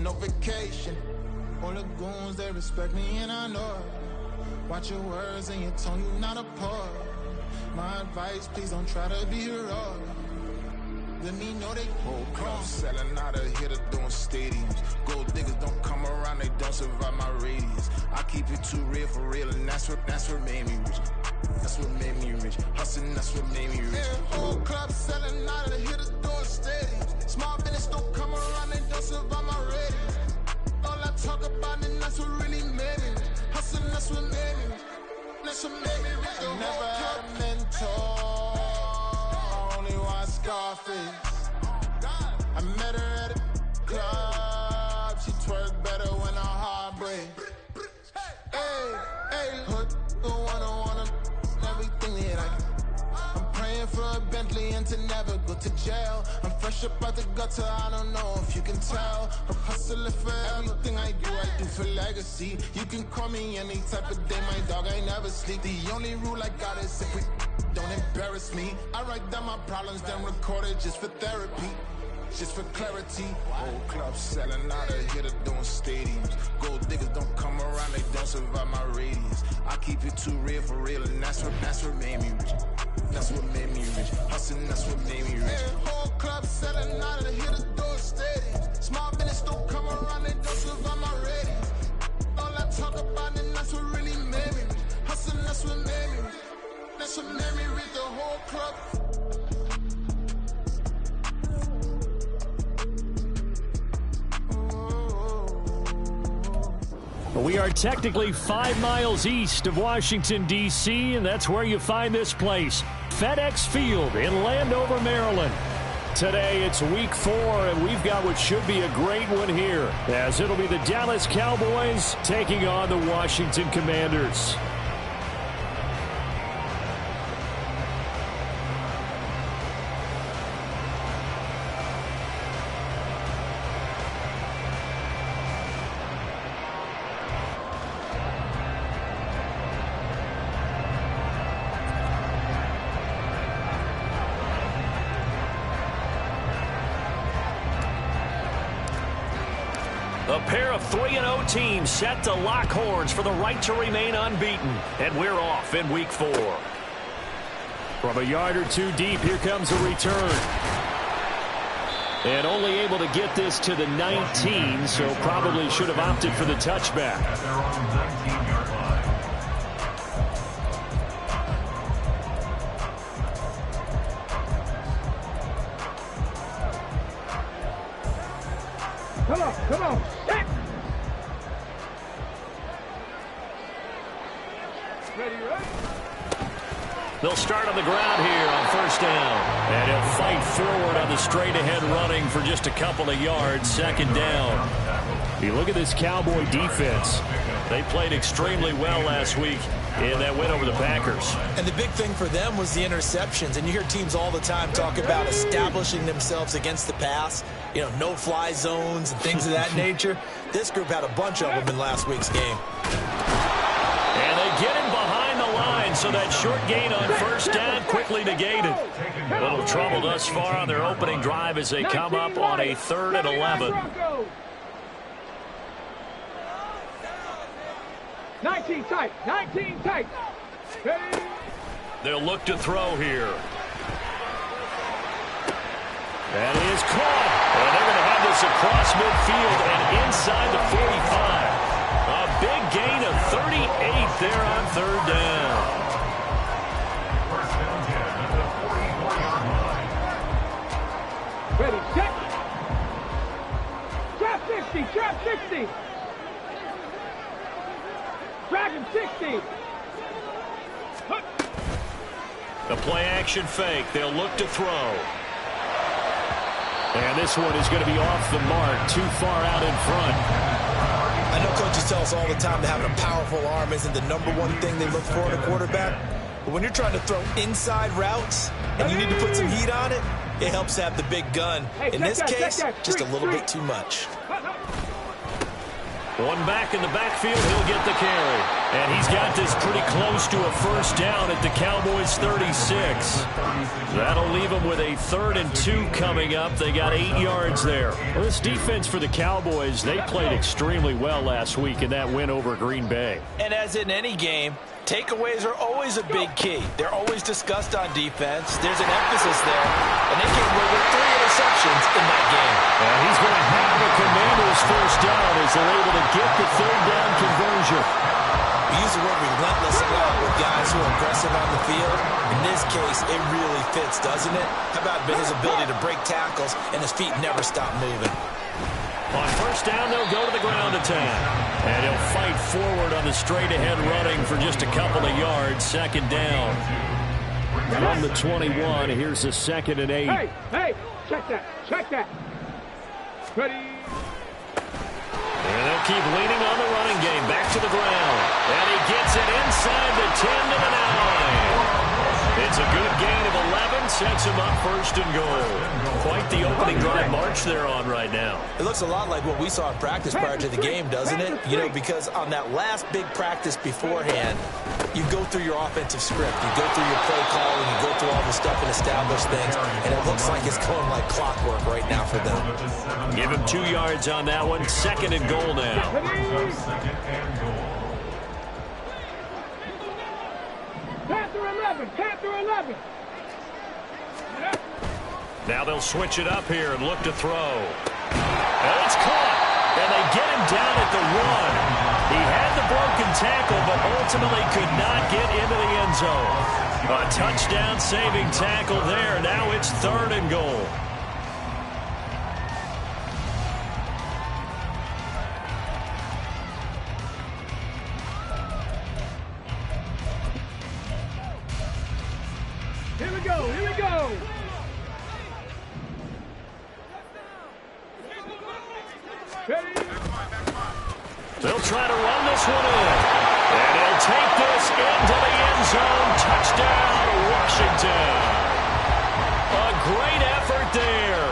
no vacation. All the goons, they respect me and I know it. Watch your words and your tone, you not a part. My advice, please don't try to be heroic. Let me know they whole club selling out of here to doing stadiums. Gold diggers don't come around, they don't survive my radius. I keep it too real, and that's what made me rich. That's what made me rich. Hustling, that's what made me rich. Yeah, whole club selling out of here to doing stadiums. Small business don't come around, they don't survive my radius. All I talk about, and that's what really made me rich. Hustling, that's what made me rich. That's what made me rich. I never had a mentor. Only one Scarface. I met her at a club. She twerk better when her heart breaks. Hey, hood, the wanna everything that I can. I'm praying for a Bentley and to never go to jail. I'm fresh up out the gutter, I don't know if you can tell. I'm hustling for everything I do for legacy. You can call me any type of day, my dog, I never sleep. The only rule I got is if we don't embarrass me. I write down my problems, then record it just for therapy. Just for clarity. Whole club selling out of here to doing stadiums. Gold diggers don't come around, they don't survive my radius. I keep it too real, and that's what made me rich. That's what made me rich. Hustling, that's what made me rich. Yeah, whole club selling out of here to doing stadiums. Small business don't come around, they don't survive my radius. All I talk about, and that's what really made me rich. Hustling, that's what made me rich. That's what made me rich. The whole club. We are technically 5 miles east of Washington, D.C., and that's where you find this place, FedEx Field in Landover, Maryland. Today, it's week 4, and we've got what should be a great one here, as it'll be the Dallas Cowboys taking on the Washington Commanders. A pair of 3-0 teams set to lock horns for the right to remain unbeaten. And we're off in week 4. From a yard or two deep, here comes a return. And only able to get this to the 19, so probably should have opted for the touchback. Come on. Ready? They'll start on the ground here on first down. And he'll fight forward on the straight-ahead running for just a couple of yards, second down. You look at this Cowboy defense. They played extremely well last week in that win over the Packers. And the big thing for them was the interceptions. And you hear teams all the time talk about establishing themselves against the pass. You know, no-fly zones and things of that nature. This group had a bunch of them in last week's game. And they get him behind the line, so that short gain on first down quickly negated. A little trouble thus far on their opening drive as they come up on a 3rd and 11. 19 tight. Ready? They'll look to throw here. That is caught. And they're going to have this across midfield and inside the 45. A big gain of 38 there on 3rd down. Ready, set. Trap 60. Drag him 60. The play action fake. They'll look to throw. And this one is going to be off the mark, too far out in front. I know coaches tell us all the time that having a powerful arm isn't the #1 thing they look for in a quarterback. But when you're trying to throw inside routes and you need to put some heat on it, it helps to have the big gun. In this case, just a little bit too much. One back in the backfield, he'll get the carry. And he's got this pretty close to a first down at the Cowboys' 36. That'll leave them with a 3rd and 2 coming up. They got 8 yards there. Well, this defense for the Cowboys, they played extremely well last week in that win over Green Bay. And as in any game, takeaways are always a big key. They're always discussed on defense. There's an emphasis there. And they came away with 3 interceptions in that game. And he's going to have the Commanders' first down as they're able to get the 3rd down conversion. We use the word relentless a lot with guys who are aggressive on the field. In this case, it really fits, doesn't it? How about his ability to break tackles and his feet never stop moving? On first down, they'll go to the ground attack. And he'll fight forward on the straight-ahead running for just a couple of yards. 2nd down. From the 21, here's the 2nd and 8. Hey, check that. Ready. And they'll keep leaning on the running game. Back to the ground. And he gets it inside the 10 to the 9. It's a good gain of 11. Sets him up 1st and goal. Quite the opening drive march they're on right now. It looks a lot like what we saw in practice prior to the game, doesn't it? You know, because on that last big practice beforehand, you go through your offensive script. You go through your play calling. You go through all the stuff and establish things. And it looks like it's going like clockwork right now for them. Give him 2 yards on that one. 2nd and goal now. Panther 11. Now they'll switch it up here and look to throw. And it's caught. And they get him down at the 1. He had the broken tackle, but ultimately could not get into the end zone. A touchdown-saving tackle there. Now it's 3rd and goal. Here we go. Ready. They'll try to run this one in. And he'll take this into the end zone. Touchdown, Washington. A great effort there.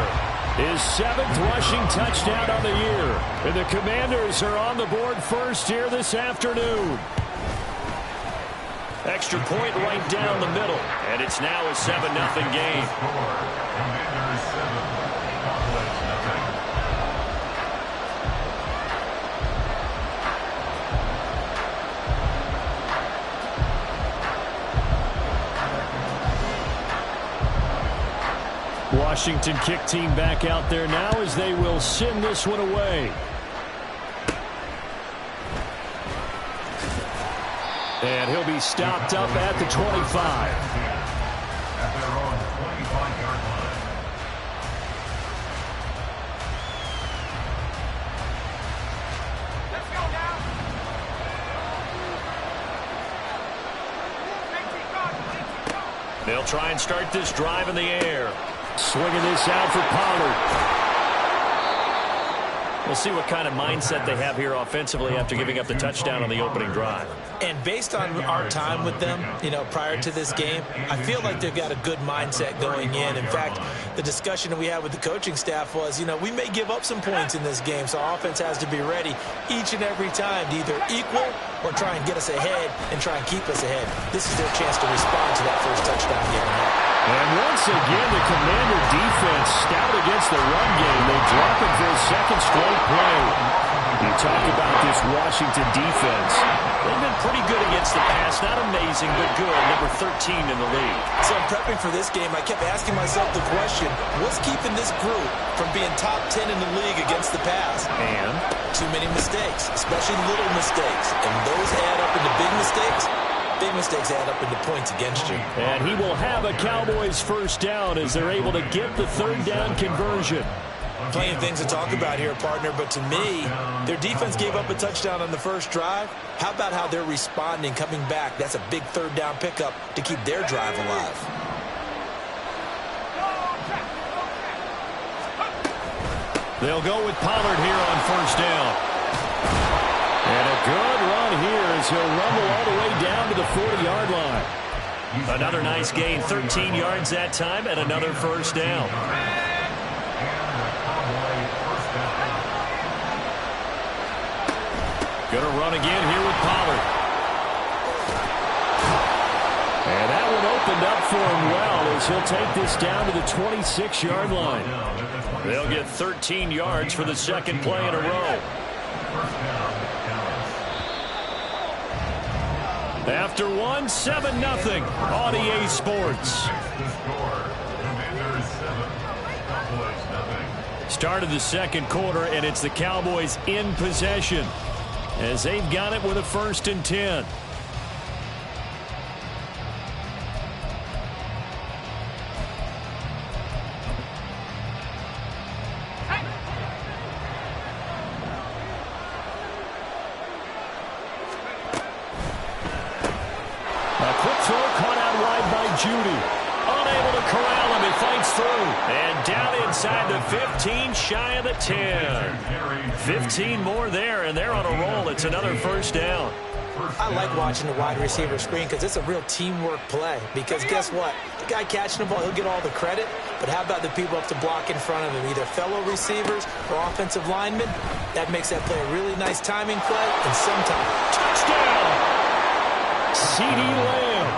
His 7th rushing touchdown on the year. And the Commanders are on the board first here this afternoon. Extra point right down the middle. And it's now a 7-0 game. Washington kick team back out there now as they will send this one away. And he'll be stopped up at the 25. At their own 25-yard line. Let's go now. They'll try and start this drive in the air. Swinging this out for Pollard. We'll see what kind of mindset they have here offensively after giving up the touchdown on the opening drive. And based on our time with them, you know, prior to this game, I feel like they've got a good mindset going in. In fact, the discussion that we had with the coaching staff was, you know, we may give up some points in this game, so our offense has to be ready each and every time to either equal or try and get us ahead and try and keep us ahead. This is their chance to respond to that first touchdown given up. And once again, the Commander defense stout against the run game. They drop it for a 2nd straight play. You talk about this Washington defense. They've been pretty good against the pass. Not amazing, but good. Number 13 in the league. So in prepping for this game, I kept asking myself the question, what's keeping this group from being top 10 in the league against the pass? And too many mistakes, especially little mistakes. And those add up into big mistakes. Big mistakes add up into points against you. And he will have a Cowboys first down as they're able to get the 3rd down conversion. Plenty of things to talk about here, partner, but to me, their defense gave up a touchdown on the first drive. How about how they're responding, coming back? That's a big 3rd down pickup to keep their drive alive. They'll go with Pollard here on first down. And a good run here as he'll rumble all the way down to the 40-yard line. Another nice gain, 13 yards that time, and another first down. Going to run again here with Pollard. And that one opened up for him well as he'll take this down to the 26-yard line. They'll get 13 yards for the second play in a row. After 7-0 on EA Sports. Start of the second quarter, and it's the Cowboys in possession as they've got it with a 1st and 10. Unable to corral him. He fights through. And down inside the 15, shy of the 10. 15 more there, and they're on a roll. It's another 1st down. I like watching the wide receiver screen because it's a real teamwork play. Because guess what? The guy catching the ball, he'll get all the credit. But how about the people up to block in front of him, either fellow receivers or offensive linemen? That makes that play a really nice timing play. And sometimes, touchdown! CeeDee Lamb.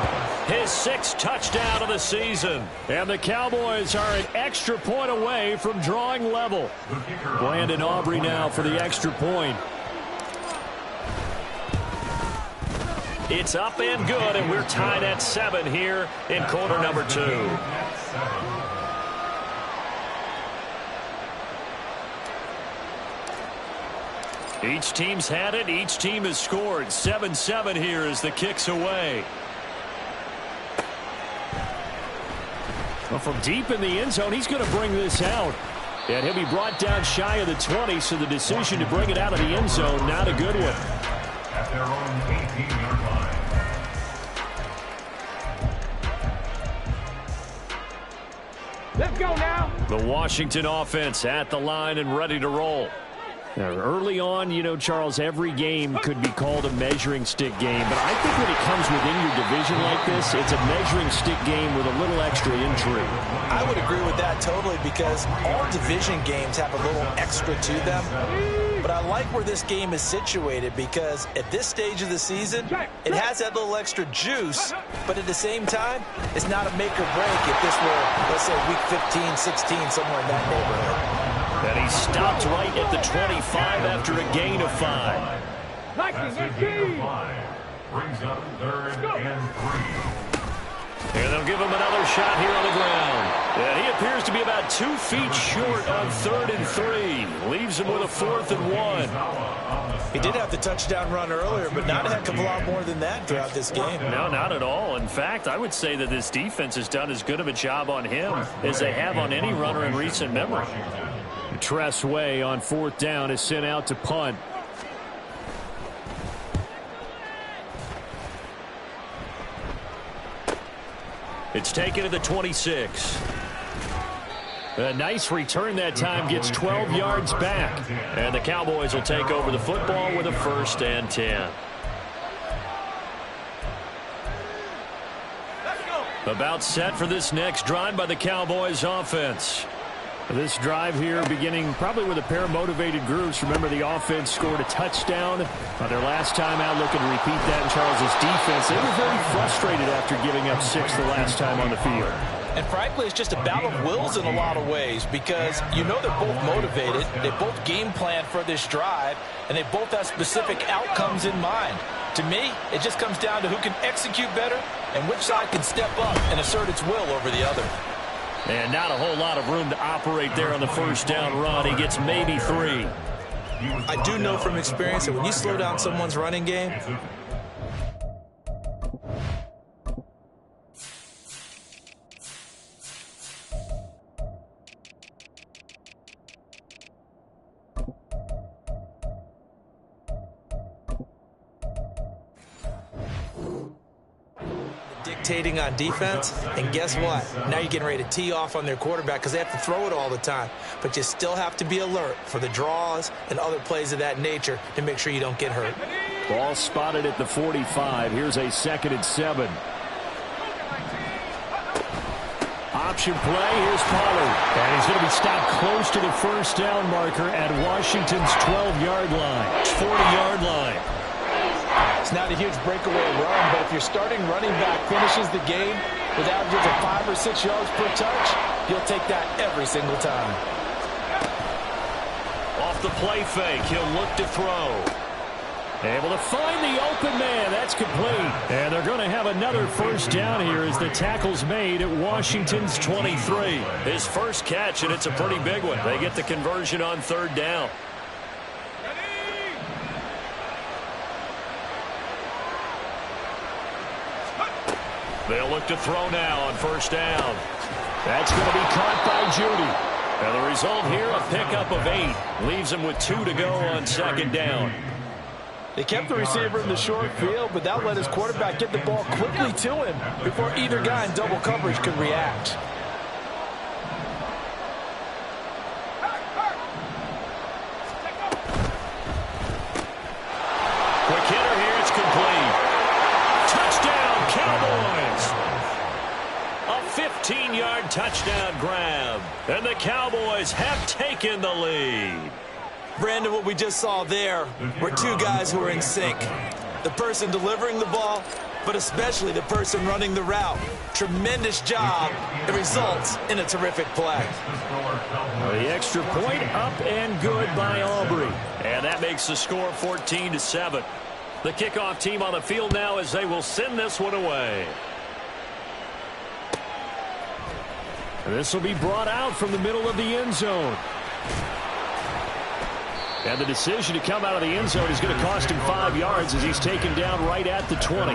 His 6th touchdown of the season. And the Cowboys are an extra point away from drawing level. Brandon Aubrey now for the extra point. It's up and good, and we're tied at 7 here in quarter number 2. Each team's had it. Each team has scored. 7-7 here as the kick's away. Well, from deep in the end zone, he's going to bring this out. And he'll be brought down shy of the 20, so the decision to bring it out of the end zone, not a good one. At their own 18-yard line. Let's go now. The Washington offense at the line and ready to roll. Now, early on, you know, Charles, every game could be called a measuring stick game. But I think when it comes within your division like this, it's a measuring stick game with a little extra intrigue. I would agree with that totally because all division games have a little extra to them. But I like where this game is situated because at this stage of the season, it has that little extra juice. But at the same time, it's not a make or break if this were, let's say, week 15, 16, somewhere in that neighborhood. And he stopped right at the 25 after a gain of 5. Brings up 3rd and 3. And they'll give him another shot here on the ground. And he appears to be about 2 feet short on 3rd and 3. Leaves him with a 4th and 1. He did have the touchdown run earlier, but not a heck of a lot more than that throughout this game. No, not at all. In fact, I would say that this defense has done as good of a job on him as they have on any runner in recent memory. Tress Way on 4th down is sent out to punt. It's taken to the 26. A nice return that time, gets 12 yards back. And the Cowboys will take over the football with a 1st and 10. About set for this next drive by the Cowboys offense. This drive here beginning probably with a pair of motivated groups. Remember, the offense scored a touchdown their last time out, looking to repeat that in Charles's defense. They were very frustrated after giving up 6 the last time on the field. And frankly, it's just a battle of wills in a lot of ways because you know they're both motivated, they both game plan for this drive, and they both have specific outcomes in mind. To me, it just comes down to who can execute better and which side can step up and assert its will over the other. And not a whole lot of room to operate there on the 1st down run. He gets maybe 3. I do know from experience that when you slow down someone's running game, dictating on defense, and guess what? Now you're getting ready to tee off on their quarterback because they have to throw it all the time. But you still have to be alert for the draws and other plays of that nature to make sure you don't get hurt. Ball spotted at the 45. Here's a 2nd and 7. option play. Here's Pollard. And he's going to be stopped close to the first down marker at Washington's 12-yard line. 40-yard line. It's not a huge breakaway run, but if your starting running back finishes the game with averages of 5 or 6 yards per touch, you'll take that every single time. Off the play fake, he'll look to throw. Able to find the open man. That's complete. And they're going to have another first down here as the tackle's made at Washington's 23. His first catch, and it's a pretty big one. They get the conversion on third down. They'll look to throw now on first down. That's going to be caught by Judy. And the result here, a pickup of 8. Leaves him with 2 to go on second down. They kept the receiver in the short field, but that let his quarterback get the ball quickly to him before either guy in double coverage could react. Quick hitter here, it's complete. Touchdown, Cowboys! A 15-yard touchdown grab, and the Cowboys have taken the lead. Brandon, what we just saw there were two guys who were in sync. The person delivering the ball, but especially the person running the route. Tremendous job. It results in a terrific play. The extra point up and good by Aubrey. And that makes the score 14-7. The kickoff team on the field now as they will send this one away. This will be brought out from the middle of the end zone. And the decision to come out of the end zone is going to cost him 5 yards as he's taken down right at the 20.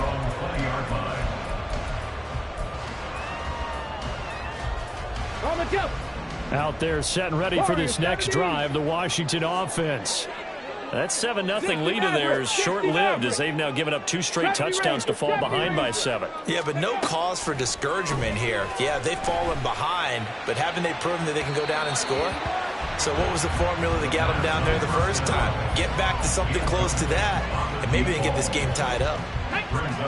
Out there set and ready for this next drive, the Washington offense. That 7-0 lead of theirs short-lived as they've now given up 2 straight touchdowns to fall behind by 7. Yeah, but no cause for discouragement here. Yeah, they've fallen behind, but haven't they proven that they can go down and score? So what was the formula that got them down there the first time? Get back to something close to that, and maybe they get this game tied up.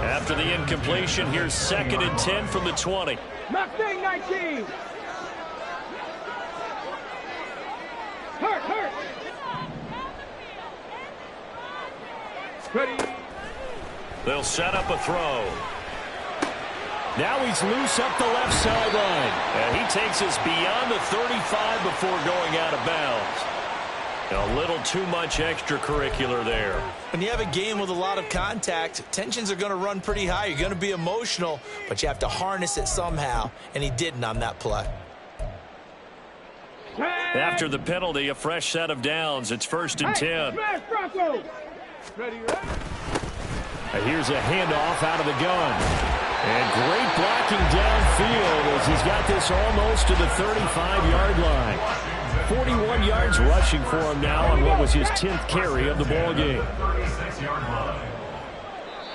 After the incompletion, here's 2nd and 10 from the 20. Mustang 19. Hurt. Ready. They'll set up a throw. Now he's loose up the left sideline. And he takes us beyond the 35 before going out of bounds. A little too much extracurricular there. When you have a game with a lot of contact, tensions are going to run pretty high. You're going to be emotional, but you have to harness it somehow, and he didn't on that play. After the penalty, a fresh set of downs. It's 1st and 10. Ready. Here's a handoff out of the gun. And great blocking downfield as he's got this almost to the 35-yard line. 41 yards rushing for him now on what was his 10th carry of the ball game.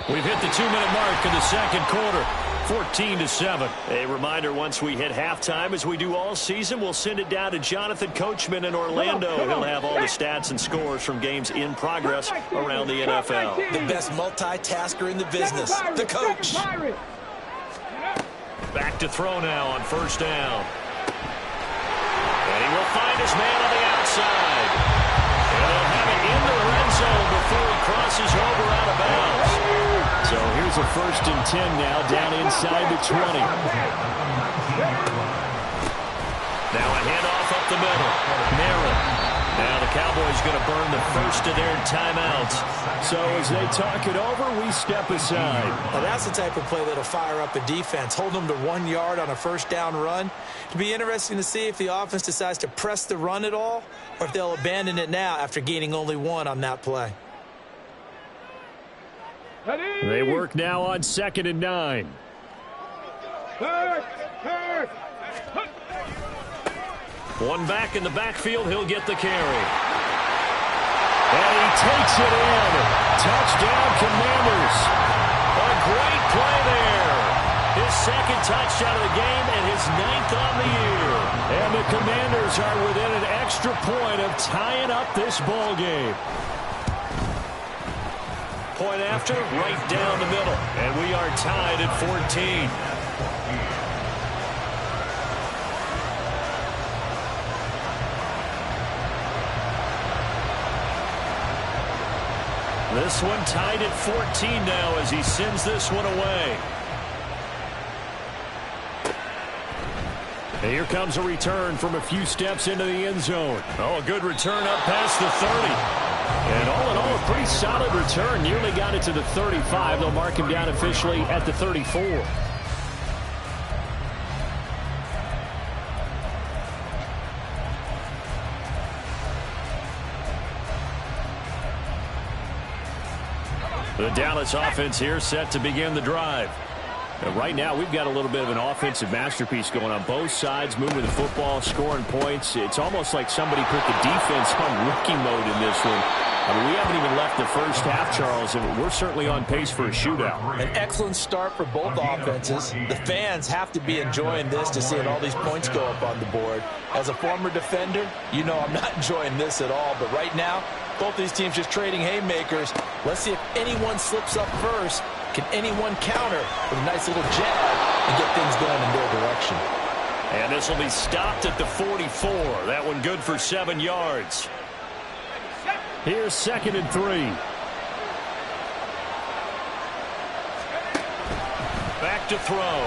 We've hit the 2-minute mark in the second quarter. 14-7. A reminder, once we hit halftime, as we do all season, we'll send it down to Jonathan Coachman in Orlando. He'll have all the stats and scores from games in progress around the NFL. The best multitasker in the business, the coach. Back to throw now on first down. And he will find his man on the outside. And they'll have it in the red zone before he crosses over out of bounds. So here's a 1st and 10 now down inside the 20. Now a handoff up the middle. Merritt. Now the Cowboys going to burn the first of their timeouts. So as they talk it over, we step aside. Now that's the type of play that'll fire up a defense. Hold them to 1 yard on a first down run. It'll be interesting to see if the offense decides to press the run at all, or if they'll abandon it now after gaining only 1 on that play. They work now on 2nd and 9. One back in the backfield, he'll get the carry. And he takes it in. Touchdown, Commanders. A great play there. His 2nd touchdown of the game and his 9th on the year. And the Commanders are within an extra point of tying up this ball game. Point after, right down the middle. And we are tied at 14. This one tied at 14 now as he sends this one away. And here comes a return from a few steps into the end zone. Oh, a good return up past the 30. And all in all, a pretty solid return. Nearly got it to the 35. They'll mark him down officially at the 34. The Dallas offense here set to begin the drive. Right now, we've got a little bit of an offensive masterpiece going on both sides, moving the football, scoring points. It's almost like somebody put the defense on rookie mode in this one. I mean, we haven't even left the first half, Charles, and we're certainly on pace for a shootout. An excellent start for both offenses. The fans have to be enjoying this to seeing all these points go up on the board. As a former defender, you know I'm not enjoying this at all, but right now, both these teams just trading haymakers. Let's see if anyone slips up first. Can anyone counter with a nice little jab and get things going in their direction? And this will be stopped at the 44. That one good for 7 yards. Here's 2nd and 3. Back to throw.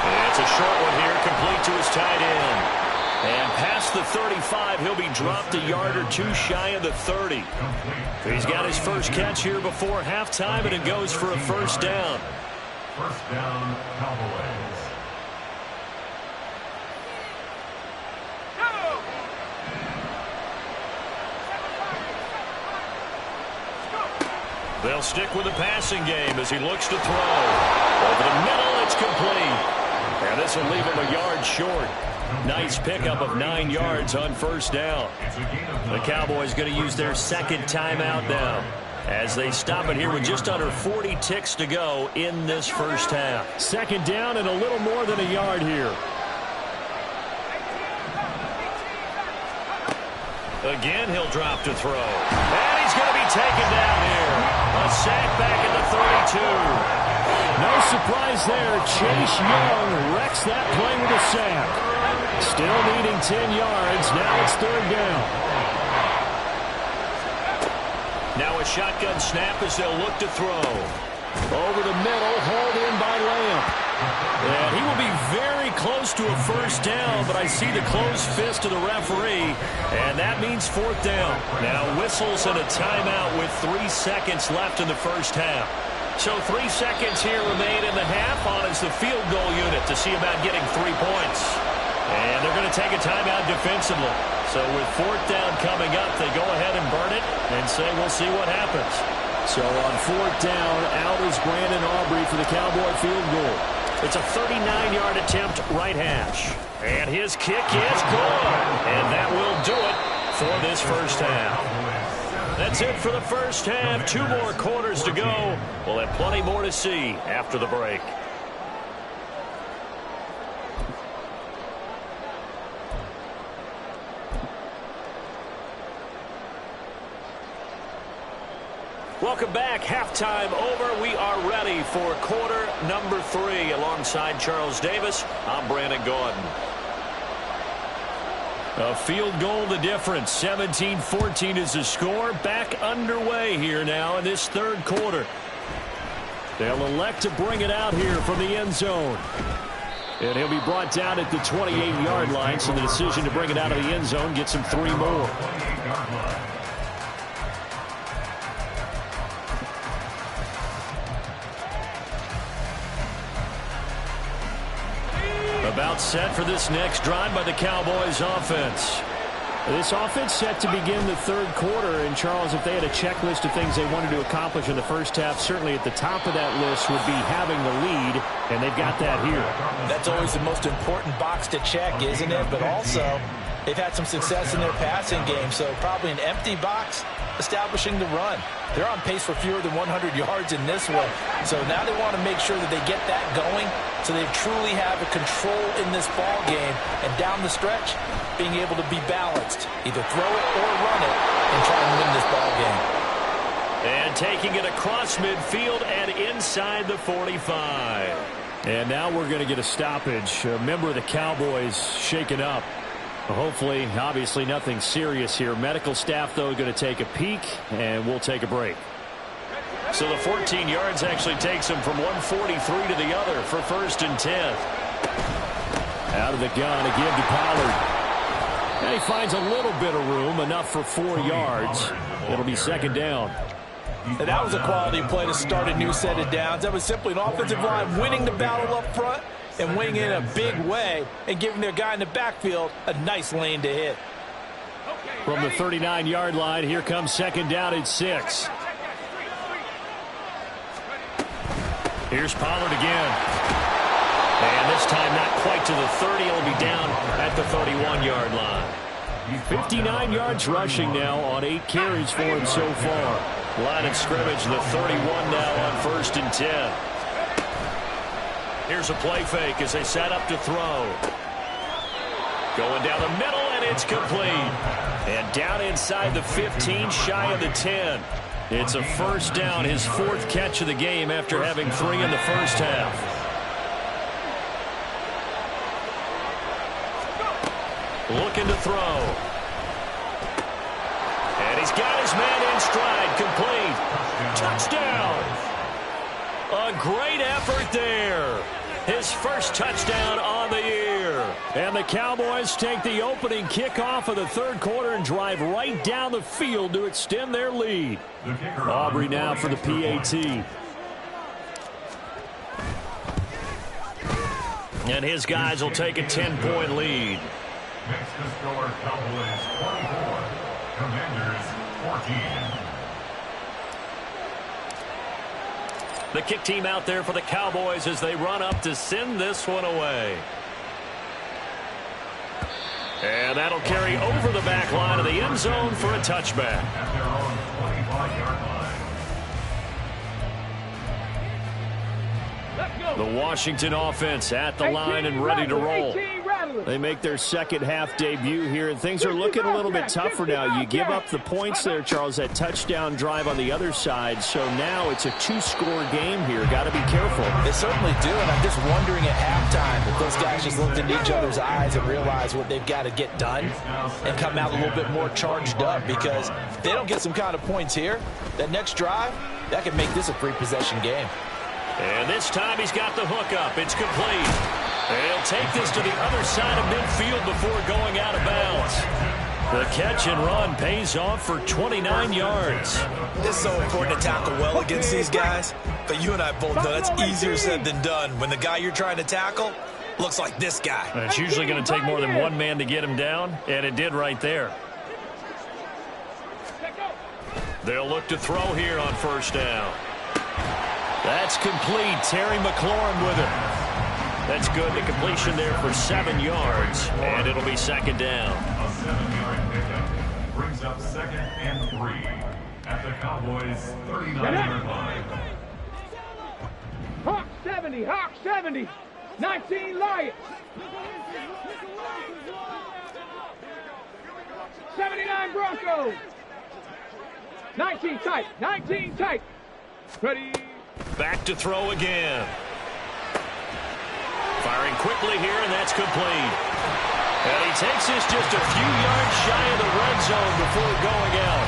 And it's a short one here, complete to his tight end. And past the 35, he'll be dropped a yard or two shy of the 30. He's got his first catch here before halftime, and it goes for a first down. First down, Cowboys. They'll stick with the passing game as he looks to throw. Over the middle, it's complete. And this will leave him a yard short. Nice pickup of 9 yards on first down. The Cowboys going to use their second timeout now as they stop it here with just under 40 ticks to go in this first half. Second down and a little more than a yard here. Again, he'll drop to throw. And he's going to be taken down here. A sack back at the 32. No surprise there. Chase Young wrecks that play with a sack. Still needing 10 yards. Now it's third down. Now a shotgun snap as they'll look to throw. Over the middle, hauled in by Lamb. And he will be very close to a first down, but I see the closed fist of the referee, and that means fourth down. Now whistles and a timeout with 3 seconds left in the first half. So 3 seconds here remain in the half on as the field goal unit to see about getting 3 points. And they're going to take a timeout defensively. So with fourth down coming up, they go ahead and burn it and say we'll see what happens. So on fourth down, out is Brandon Aubrey for the Cowboy field goal. It's a 39-yard attempt right hash. And his kick is good. And that will do it for this first half. That's it for the first half. 2 more quarters to go. We'll have plenty more to see after the break. Welcome back. Halftime over. We are ready for quarter number 3. Alongside Charles Davis, I'm Brandon Gordon. A field goal the difference. 17-14 is the score. Back underway here now in this third quarter. They'll elect to bring it out here from the end zone. And he'll be brought down at the 28-yard line, so the decision to bring it out of the end zone gets him 3 more. About set for this next drive by the Cowboys offense. This offense set to begin the third quarter. And, Charles, if they had a checklist of things they wanted to accomplish in the first half, certainly at the top of that list would be having the lead, and they've got that here. That's always the most important box to check, isn't it? But also, they've had some success in their passing game, so probably an empty box establishing the run. They're on pace for fewer than 100 yards in this one. So now they want to make sure that they get that going so they truly have a control in this ball game. And down the stretch, being able to be balanced. Either throw it or run it and try and win this ball game. And taking it across midfield and inside the 45. And now we're going to get a stoppage. A member of the Cowboys shaken up. Hopefully, obviously nothing serious here. Medical staff, though, going to take a peek, and we'll take a break. So the 14 yards actually takes him from 143 to the other for 1st and 10. Out of the gun, a give to Pollard. And he finds a little bit of room, enough for 4 yards. It'll be 2nd down. And that was a quality play to start a new set of downs. That was simply an offensive line winning the battle up front and winning in a big way and giving their guy in the backfield a nice lane to hit. From the 39-yard line, here comes 2nd down and 6. Here's Pollard again. And this time not quite to the 30. He'll be down at the 31-yard line. 59 yards rushing now on 8 carries for him so far. Line of scrimmage, the 31 now on 1st and 10. Here's a play fake as they set up to throw. Going down the middle, and it's complete. And down inside the 15, shy of the 10. It's a 1st down, his 4th catch of the game after having 3 in the first half. Looking to throw. And he's got his man in stride. Complete. Touchdown. A great effort there. His first touchdown on the year. And the Cowboys take the opening kickoff of the 3rd quarter and drive right down the field to extend their lead. Aubrey now for the PAT. And his guys will take a 10-point lead. Makes the score Cowboys 24, Commanders 14. The kick team out there for the Cowboys as they run up to send this one away. And that'll carry over the back line of the end zone for a touchback. At their own 25-yard line. The Washington offense at the line and ready to roll. They make their 2nd half debut here, and things are looking a little bit tougher now. You give up the points there, Charles, that touchdown drive on the other side. So now it's a 2-score game here. Got to be careful. They certainly do, and I'm just wondering at halftime if those guys just looked into each other's eyes and realized what they've got to get done and come out a little bit more charged up, because if they don't get some kind of points here, that next drive, that could make this a 3-possession game. And this time he's got the hook up. It's complete. And he'll take this to the other side of midfield before going out of bounds. The catch and run pays off for 29 yards. It's so important to tackle well against these guys, but you and I both know that's easier said than done when the guy you're trying to tackle looks like this guy. And it's usually going to take more than one man to get him down, and it did right there. They'll look to throw here on 1st down. That's complete. Terry McLaurin with it. That's good. The completion there for 7 yards, and it'll be 2nd down. A 7-yard pickup brings up 2nd and 3 at the Cowboys' 39-yard line. Hawk 70, Hawk 70, 19 Lions. 79 Broncos. 19 tight, 19 tight. Ready. Back to throw again. Firing quickly here, and that's complete. And he takes this just a few yards shy of the red zone before going out.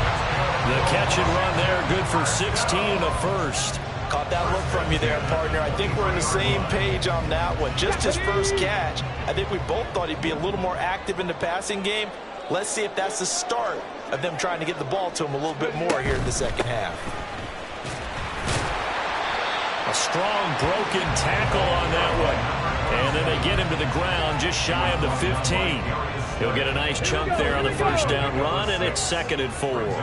The catch and run there, good for 16 and a 1st. Caught that look from you there, partner. I think we're on the same page on that one. Just his first catch. I think we both thought he'd be a little more active in the passing game. Let's see if that's the start of them trying to get the ball to him a little bit more here in the 2nd half. A strong broken tackle on that one. And then they get him to the ground just shy of the 15. He'll get a nice chunk there on the 1st down run, and it's 2nd and 4. 2nd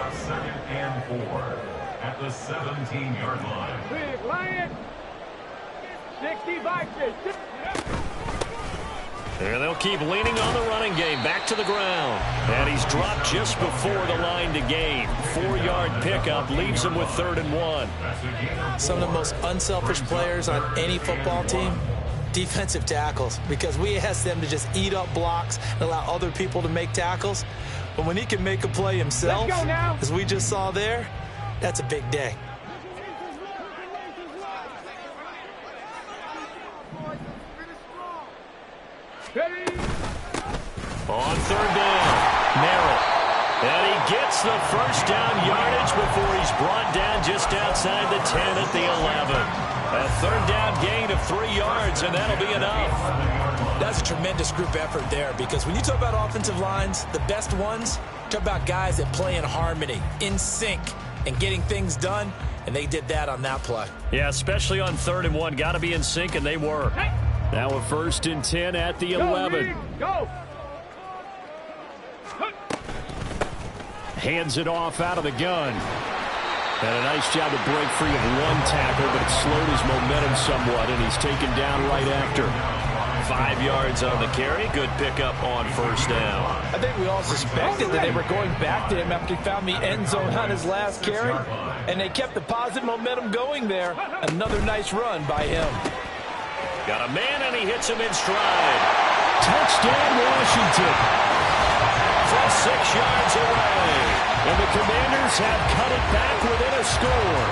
and 4 at the 17-yard line. Big Lion. 60 Vikings. And they'll keep leaning on the running game. Back to the ground. And he's dropped just before the line to gain. 4-yard pickup leaves him with 3rd and 1. Some of the most unselfish players on any football team, defensive tackles, because we ask them to just eat up blocks and allow other people to make tackles. But when he can make a play himself, as we just saw there, that's a big day. On third down, Merrill. And he gets the first down yardage before he's brought down just outside the 10 at the 11. A third down gain of 3 yards, and that'll be enough. That's a tremendous group effort there, because when you talk about offensive lines, the best ones, talk about guys that play in harmony, in sync, and getting things done, and they did that on that play. Yeah, especially on 3rd and 1. Got to be in sync, and they were. Now a 1st and 10 at the 11. Go! Hands it off out of the gun. And a nice job to break free of one tackle, but it slowed his momentum somewhat, and he's taken down right after. 5 yards on the carry. Good pickup on 1st down. I think we all suspected that they were going back to him after he found the end zone on his last carry, and they kept the positive momentum going there. Another nice run by him. Got a man, and he hits him in stride. Touchdown, Washington. From 6 yards away. And the Commanders have cut it back within a score.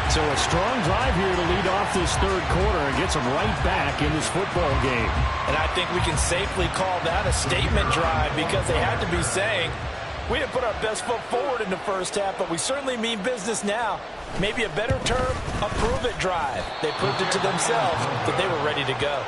So a strong drive here to lead off this 3rd quarter and gets them right back in this football game. And I think we can safely call that a statement drive, because they had to be saying, we didn't put our best foot forward in the first half, but we certainly mean business now. Maybe a better term, a prove-it drive. They proved it to themselves that they were ready to go.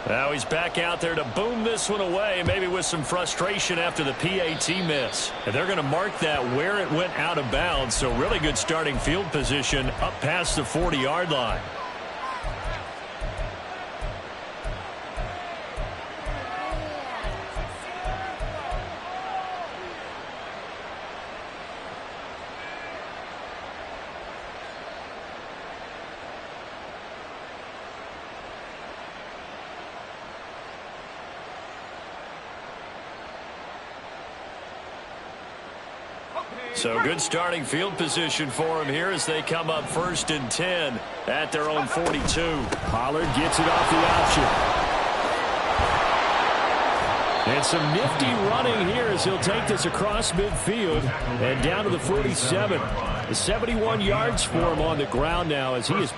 Now he's back out there to boom this one away, maybe with some frustration after the PAT miss. And they're going to mark that where it went out of bounds, so really good starting field position up past the 40-yard line. So good starting field position for him here as they come up 1st and 10 at their own 42. Pollard gets it off the option. And some nifty running here as he'll take this across midfield and down to the 47. 71 yards for him on the ground now as he is.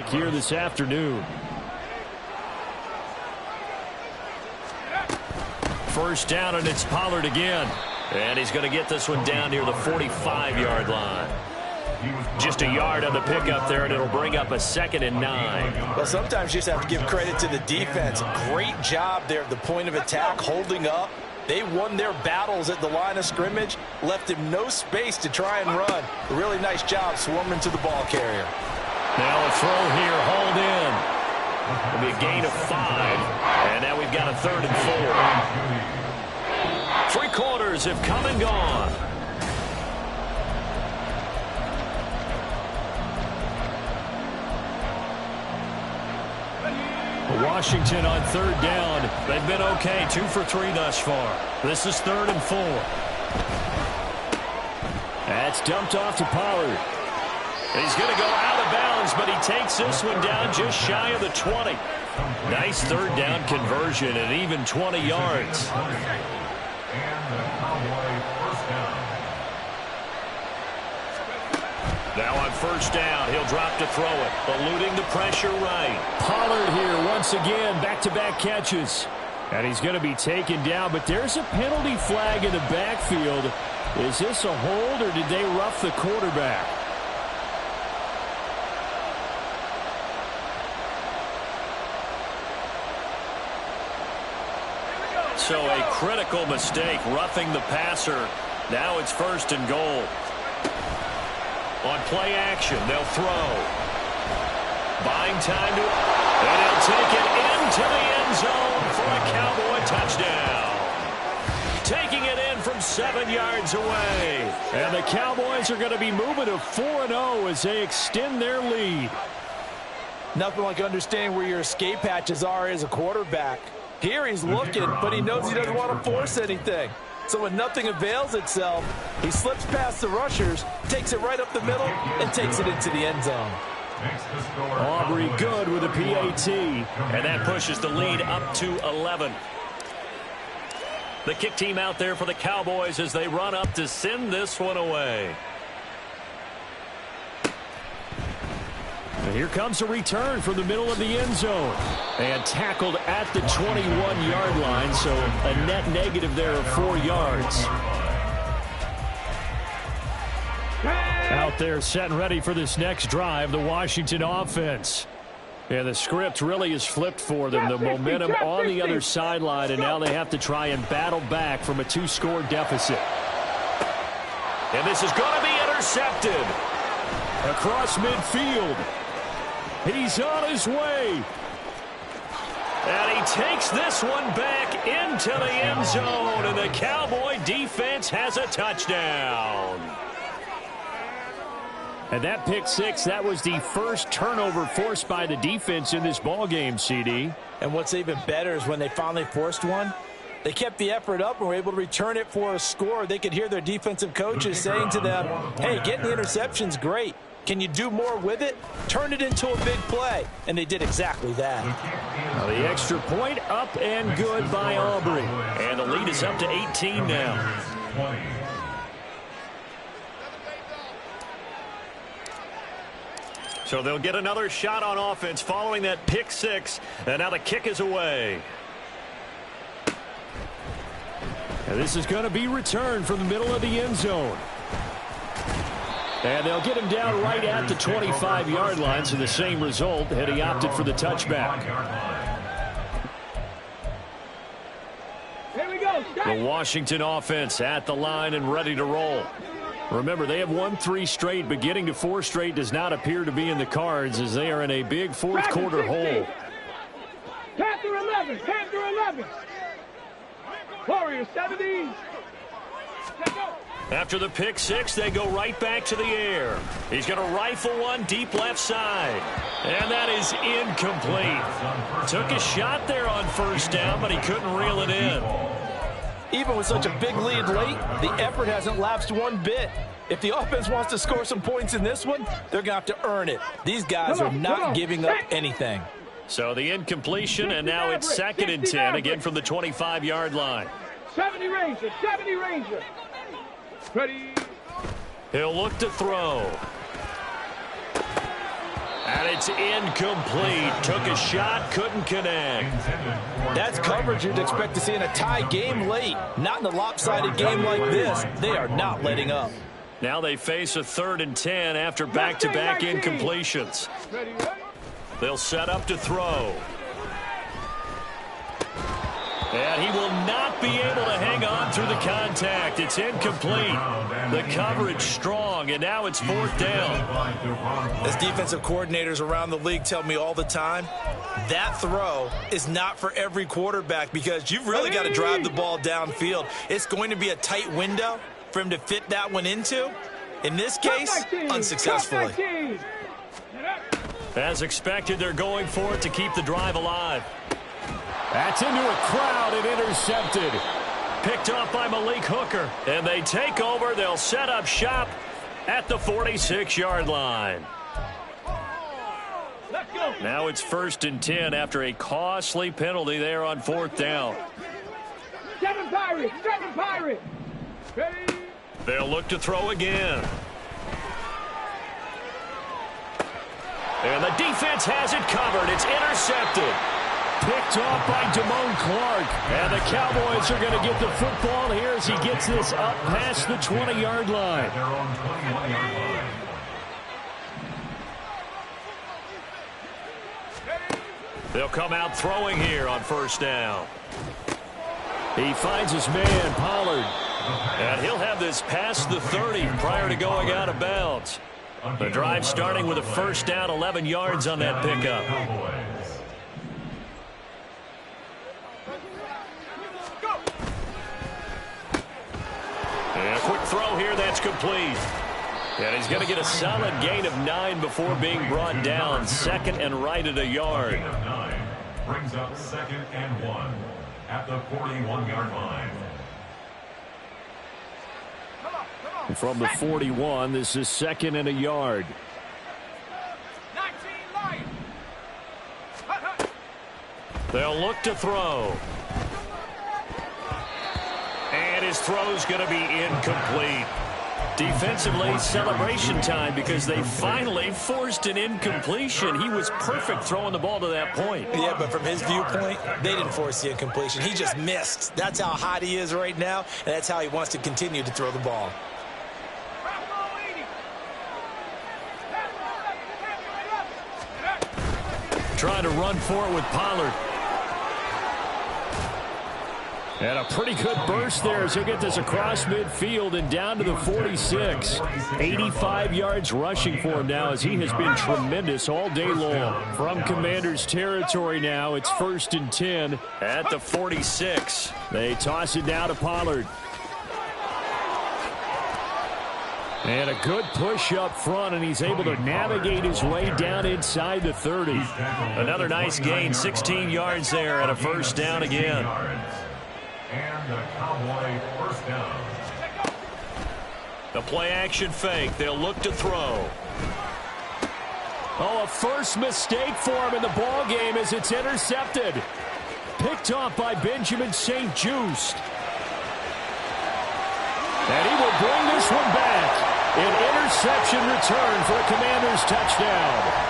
Here this afternoon. 1st down, and it's Pollard again. And he's going to get this one down near the 45-yard line. Just a yard on the pickup there, and it'll bring up a 2nd and 9. Well, sometimes you just have to give credit to the defense. Great job there at the point of attack, holding up. They won their battles at the line of scrimmage, left him no space to try and run. A really nice job swarming to the ball carrier. Now a throw here, hauled in. It'll be a gain of 5. And now we've got a 3rd and 4. 3 quarters have come and gone. Washington on 3rd down. They've been okay, 2 for 3 thus far. This is 3rd and 4. That's dumped off to Pollard. He's going to go out of bounds, but he takes this one down just shy of the 20. Nice 3rd down conversion and even 20 yards. Now on 1st down, he'll drop to throw it, eluding the pressure right. Pollard here once again, back-to-back catches. And he's going to be taken down, but there's a penalty flag in the backfield. Is this a hold, or did they rough the quarterback? So a critical mistake, roughing the passer. Now it's 1st and goal. On play action, they'll throw. Buying time to... And he'll take it into the end zone for a Cowboy touchdown. Taking it in from 7 yards away. And the Cowboys are going to be moving to 4-0 as they extend their lead. Nothing like understanding where your escape hatches are as a quarterback. Here he's looking, but he knows he doesn't want to force anything. So when nothing avails itself, he slips past the rushers, takes it right up the middle, and takes it into the end zone. Aubrey good with a PAT, and that pushes the lead up to 11. The kick team out there for the Cowboys as they run up to send this one away. And here comes a return from the middle of the end zone. And tackled at the 21-yard line, so a net negative there of 4 yards. Out there set and ready for this next drive, the Washington offense. Yeah, the script really is flipped for them. The momentum on the other sideline, and now they have to try and battle back from a 2-score deficit. And this is going to be intercepted. Across midfield. He's on his way. And he takes this one back into the end zone, and the Cowboy defense has a touchdown. And that pick six, that was the first turnover forced by the defense in this ballgame, CD. And what's even better is when they finally forced one, they kept the effort up and were able to return it for a score. They could hear their defensive coaches saying to them, hey, getting the interception's great. Can you do more with it? Turn it into a big play. And they did exactly that. Now the extra point up and good by Aubrey. And the lead is up to 18 now. So they'll get another shot on offense following that pick six. And now the kick is away. And this is going to be returned from the middle of the end zone. And they'll get him down right at the 25-yard line, so the same result had he opted for the touchback. Here we go. The Washington offense at the line and ready to roll. Remember, they have won 3 straight, but getting to 4 straight does not appear to be in the cards as they are in a big fourth quarter hole. Panther 11. Panther 11. Warrior 70. After the pick six, they go right back to the air. He's going to rifle one deep left side. And that is incomplete. Took a shot there on first down, but he couldn't reel it in. Even with such a big lead late, the effort hasn't lapsed one bit. If the offense wants to score some points in this one, they're going to have to earn it. These guys are not giving up anything. So the incompletion, and now it's 2nd and 10, again from the 25-yard line. 70 Ranger, 70 Ranger. Ready. He'll look to throw. And it's incomplete. Took a shot, couldn't connect. That's coverage you'd expect to see in a tie game late. Not in a lopsided game like this. They are not letting up. Now they face a 3rd and 10 after back-to-back incompletions. They'll set up to throw. And he will not be able to hang on through the contact. It's incomplete. The coverage strong, and now it's 4th down. As defensive coordinators around the league tell me all the time, that throw is not for every quarterback because you've really got to drive the ball downfield. It's going to be a tight window for him to fit that one into. In this case, unsuccessfully. As expected, they're going for it to keep the drive alive. That's into a crowd and intercepted. Picked off by Malik Hooker. And they take over. They'll set up shop at the 46-yard line. Let's go. Now it's 1st and 10 after a costly penalty there on 4th down. 7 Pirates, 7 Pirates. Ready. They'll look to throw again. And the defense has it covered. It's intercepted. Picked off by Damone Clark. And the Cowboys are going to get the football here as he gets this up past the 20-yard line. They'll come out throwing here on 1st down. He finds his man, Pollard. And he'll have this past the 30 prior to going out of bounds. The drive starting with a first down, 11 yards on that pickup. And a quick throw here, that's complete. And he's going to get a solid gain of 9 before being brought down. Second and right at a yard. Gain of 9 brings up 2nd and 1 at the 41-yard line. From the 41, this is 2nd and a yard. 19 Lions. They'll look to throw. And his throw's going to be incomplete. Defensively, celebration time because they finally forced an incompletion. He was perfect throwing the ball to that point. Yeah, but from his viewpoint, they didn't force the incompletion. He just missed. That's how hot he is right now, and that's how he wants to continue to throw the ball. Trying to run for it with Pollard. And a pretty good burst there as he'll get this across midfield and down to the 46. 85 yards rushing for him now as he has been tremendous all day long. From Commanders territory now, it's 1st and 10 at the 46. They toss it down to Pollard. And a good push up front, and he's able to navigate his way down inside the 30. Another nice gain, 16 yards there, and a first down again. And the Cowboy first down. The play action fake. They'll look to throw. Oh, a first mistake for him in the ball game as it's intercepted. Picked off by Benjamin St-Juste. And he will bring this one back. An interception return for a Commanders touchdown.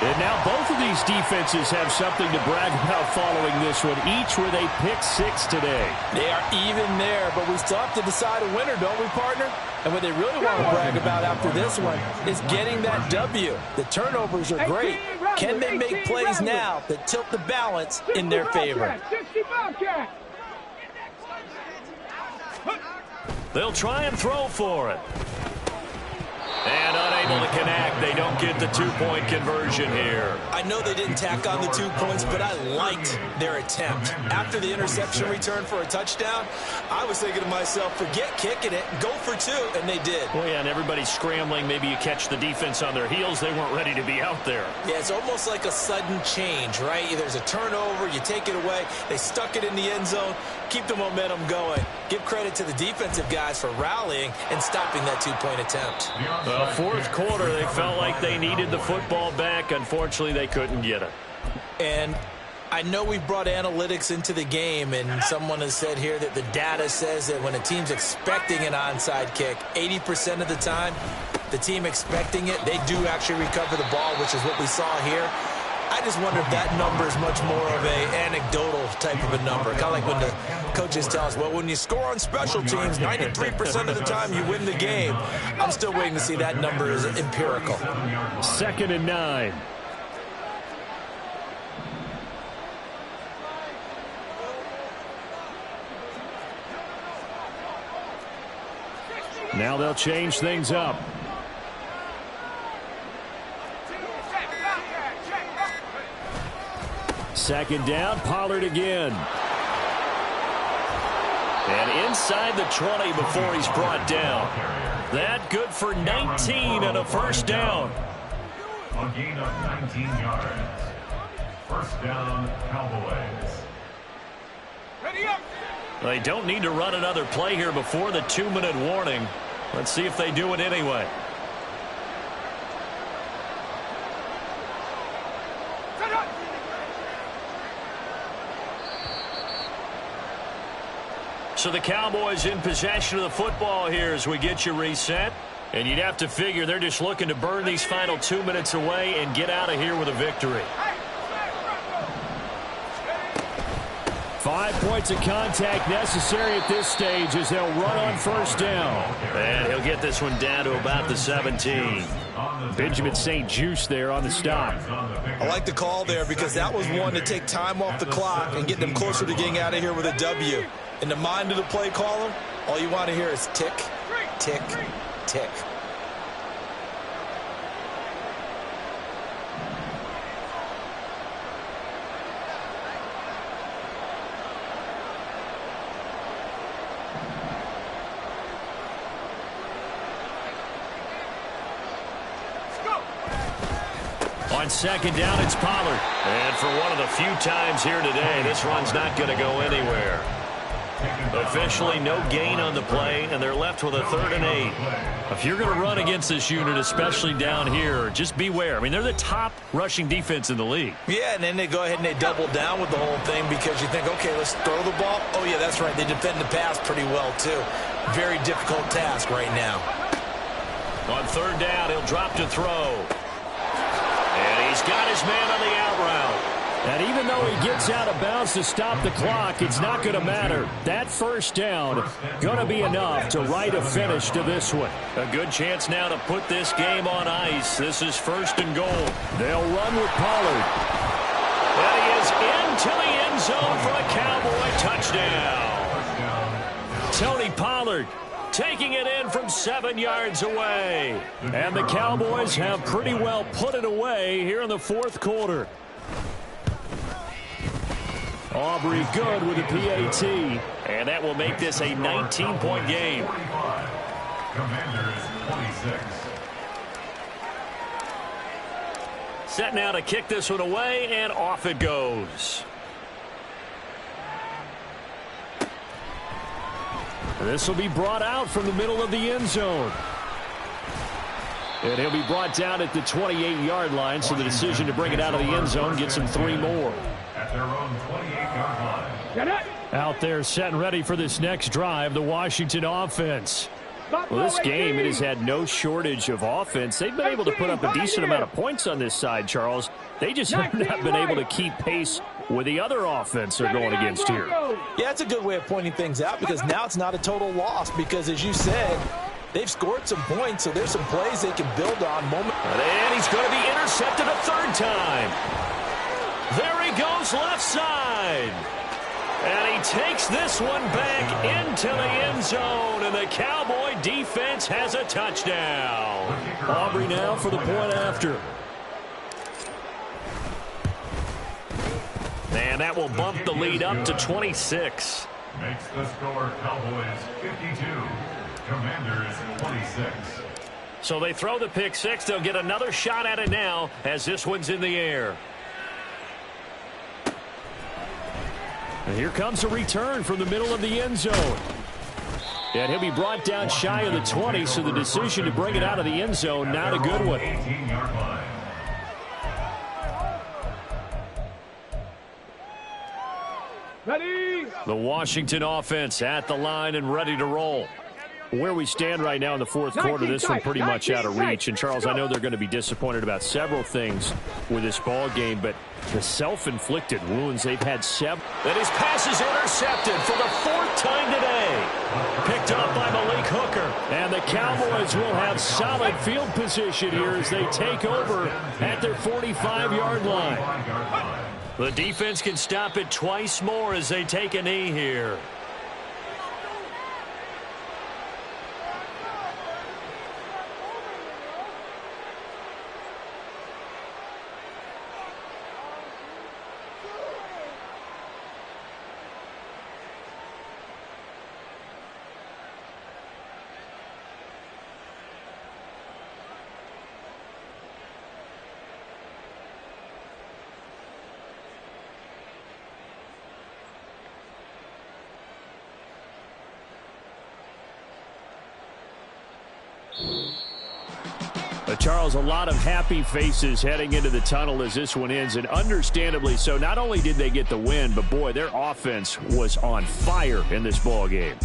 And now both of these defenses have something to brag about following this one, each with a pick 6 today. They are even there, but we still have to decide a winner, don't we, partner? And what they really want to brag about after this one is getting that W. The turnovers are great. Can they make plays now that tilt the balance in their favor? They'll try and throw for it. And unable to connect. They don't get the 2-point conversion here. I know they didn't tack on the 2 points, but I liked their attempt. After the interception return for a touchdown, I was thinking to myself, forget kicking it, go for 2, and they did. Well, yeah, and everybody's scrambling. Maybe you catch the defense on their heels. They weren't ready to be out there. Yeah, it's almost like a sudden change, right? There's a turnover, you take it away, they stuck it in the end zone, keep the momentum going. Give credit to the defensive guys for rallying and stopping that 2-point attempt. Fourth quarter, they felt like they needed the football back. Unfortunately, they couldn't get it. And I know we've brought analytics into the game, and someone has said here that the data says that when a team's expecting an onside kick, 80% of the time, the team expecting it, they do actually recover the ball, which is what we saw here. I just wonder if that number is much more of a anecdotal type of a number. Kind of like when the coaches tell us, well, when you score on special teams, 93% of the time you win the game. I'm still waiting to see that number is empirical. 2nd and 9. Now they'll change things up. Second down, Pollard again. And inside the 20 before he's brought down. That good for 19 and a first down. A gain of 19 yards. First down, Cowboys. Ready up. They don't need to run another play here before the 2-minute warning. Let's see if they do it anyway. So the Cowboys in possession of the football here as we get you reset. And you'd have to figure they're just looking to burn these final 2 minutes away and get out of here with a victory. 5 points of contact necessary at this stage as they'll run on first down. And he'll get this one down to about the 17. Benjamin St. Juste there on the stop. I like the call there because that was one to take time off the clock and get them closer to getting out of here with a W. In the mind of the play caller, all you want to hear is tick, tick, tick. On second down, it's Pollard. And for one of the few times here today, this run's not going to go anywhere. Officially no gain on the play, and they're left with a 3rd and 8. If you're going to run against this unit, especially down here, just beware. I mean, they're the top rushing defense in the league. Yeah, and then they go ahead and they double down with the whole thing because you think, okay, let's throw the ball. Oh, yeah, that's right. They defend the pass pretty well, too. Very difficult task right now. On 3rd down, he'll drop to throw. And he's got his man on the out route. And even though he gets out of bounds to stop the clock, it's not going to matter. That first down going to be enough to write a finish to this one. A good chance now to put this game on ice. This is 1st and goal. They'll run with Pollard. And he is into the end zone for a Cowboy touchdown. Tony Pollard taking it in from 7 yards away. And the Cowboys have pretty well put it away here in the 4th quarter. Aubrey good with a PAT. And that will make this a 19-point game. Commanders 26. Set now to kick this one away, and off it goes. This will be brought out from the middle of the end zone. And he'll be brought down at the 28-yard line, so the decision to bring it out of the end zone gets him 3 more. At their own 28-yard line. Get it. Out there set and ready for this next drive, the Washington offense. Well, this game, it has had no shortage of offense. They've been able to put up a decent amount of points on this side, Charles. They just have not been able to keep pace with the other offense they're going against here. Yeah, it's a good way of pointing things out because now it's not a total loss because, as you said, they've scored some points, so there's some plays they can build on. And he's going to be intercepted a 3rd time. There he goes left side. And he takes this one back into the end zone, and the Cowboy defense has a touchdown. Aubrey now for the point after. And that will bump the lead up to 26. Makes the score Cowboys 52. Commanders 26. So they throw the pick 6. They'll get another shot at it now as this one's in the air. And here comes a return from the middle of the end zone. And he'll be brought down shy of the 20, so the decision to bring it out of the end zone, not a good one. 18-yard line. Ready. The Washington offense at the line and ready to roll. Where we stand right now in the 4th quarter, this one pretty much out of reach. And, Charles, I know they're going to be disappointed about several things with this ball game, but the self-inflicted wounds, they've had 7. And his pass is intercepted for the 4th time today. Picked up by Malik Hooker. And the Cowboys will have solid field position here as they take over at their 45-yard line. The defense can stop it twice more as they take a knee here. Charles, a lot of happy faces heading into the tunnel as this one ends, and understandably so. Not only did they get the win, but boy, their offense was on fire in this ball game.